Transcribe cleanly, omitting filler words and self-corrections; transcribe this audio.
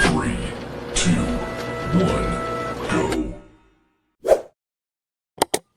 Three, two, one, go.